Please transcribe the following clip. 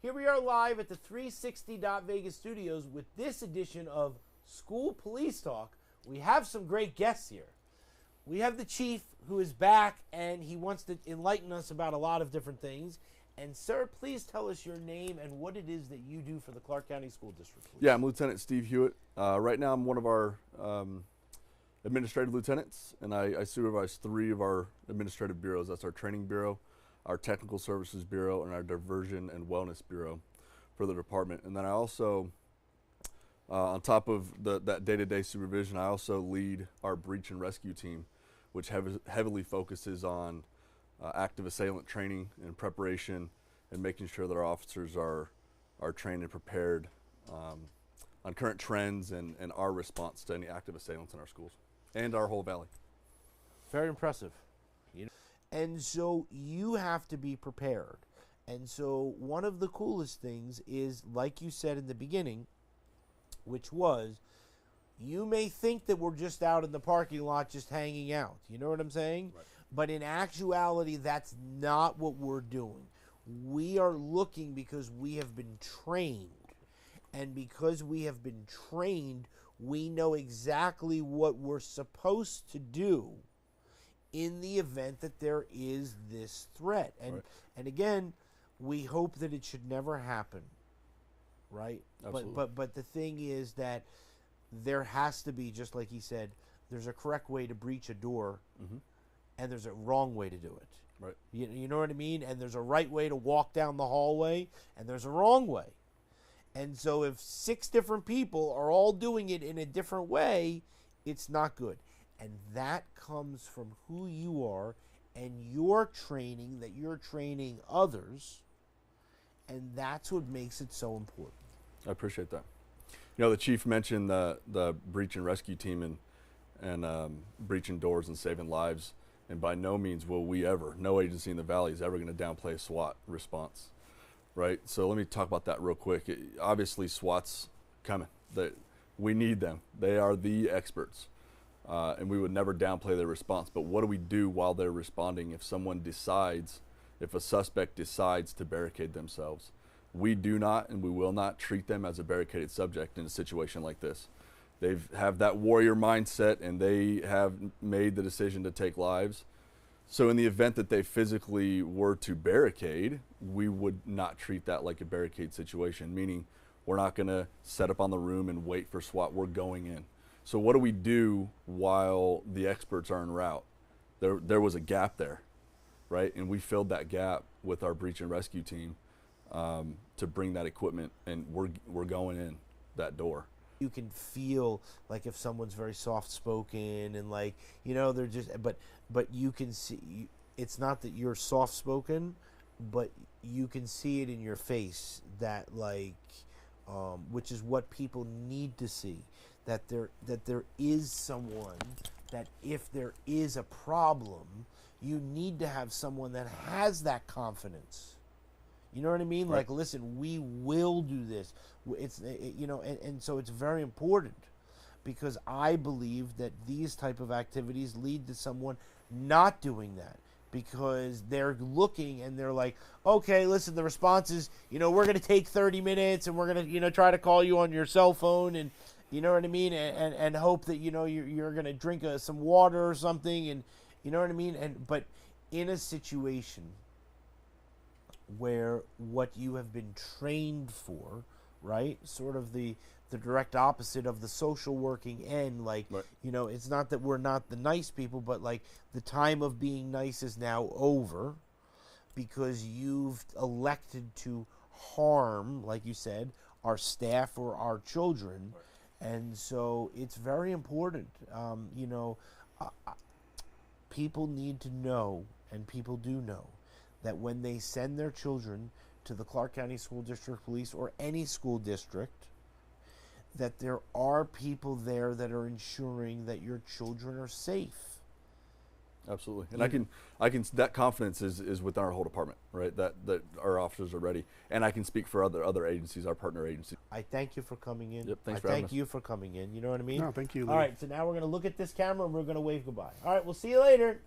Here we are live at the 360 Vegas studios with this edition of School Police Talk. We have some great guests here. We have the chief who is back and he wants to enlighten us about a lot of different things. And sir, please tell us your name and what it is that you do for the Clark County School District Police. Yeah, I'm Lieutenant Steve Hewitt. Right now I'm one of our administrative lieutenants, and I supervise 3 of our administrative bureaus. That's our training bureau, our technical services bureau, and our diversion and wellness bureau for the department. And then I also, on top of that day-to-day supervision, I also lead our breach and rescue team, which heavily focuses on active assailant training and preparation and making sure that our officers are trained and prepared on current trends and our response to any active assailants in our schools and our whole valley. Very impressive. And so you have to be prepared. And so one of the coolest things is, like you said in the beginning, which was, you may think that we're just out in the parking lot just hanging out. You know what I'm saying? Right. But in actuality, that's not what we're doing. We are looking because we have been trained. And because we have been trained, we know exactly what we're supposed to do in the event that there is this threat. And right. and again, we hope that it should never happen, right? Absolutely. But the thing is that there has to be, just like he said, there's a correct way to breach a door, and there's a wrong way to do it. Right. You know what I mean? And there's a right way to walk down the hallway, and there's a wrong way. And so if 6 different people are all doing it in a different way, it's not good. And that comes from who you are and your training, that you're training others. And that's what makes it so important. I appreciate that. You know, the chief mentioned the breach and rescue team and breaching doors and saving lives. And by no means will we ever, no agency in the valley is ever going to downplay a SWAT response. Right, so let me talk about that real quick. Obviously, SWAT's coming. We need them. They are the experts, and we would never downplay their response. But what do we do while they're responding if if a suspect decides to barricade themselves? We do not and we will not treat them as a barricaded subject in a situation like this. They have that warrior mindset, and they have made the decision to take lives. So in the event that they physically were to barricade, we would not treat that like a barricade situation, meaning we're not going to set up on the room and wait for SWAT. We're going in. So what do we do while the experts are en route? There was a gap there, right? And we filled that gap with our breach and rescue team to bring that equipment, and we're going in that door. You can feel like if someone's very soft-spoken and like, you know, they're just, but you can see, it's not that you're soft-spoken, but you can see it in your face that like, which is what people need to see, that there is someone that if there is a problem, you need to have someone that has that confidence. You know what I mean? Right. Like, listen, we will do this. You know, and so it's very important, because I believe that these type of activities lead to someone not doing that, because they're looking and they're like, okay, listen, the response is, you know, we're going to take 30 minutes and we're going to, you know, try to call you on your cell phone, and you know what I mean, and hope that, you know, you're going to drink some water or something, and you know what I mean, but in a situation where what you have been trained for, right, sort of the direct opposite of the social working end, like, right. You know, it's not that we're not the nice people, but like the time of being nice is now over because you've elected to harm, like you said, our staff or our children. Right. And so it's very important. You know, people need to know, and people do know, that when they send their children to the Clark County School District Police or any school district, that there are people there that are ensuring that your children are safe. Absolutely. And I can that confidence is within our whole department, right? That our officers are ready. And I can speak for other agencies, our partner agencies. I thank you for coming in. Yep, thanks for having us. Thank you for coming in. You know what I mean? No, thank you, Lee. All right, so now we're going to look at this camera and we're going to wave goodbye. All right, we'll see you later.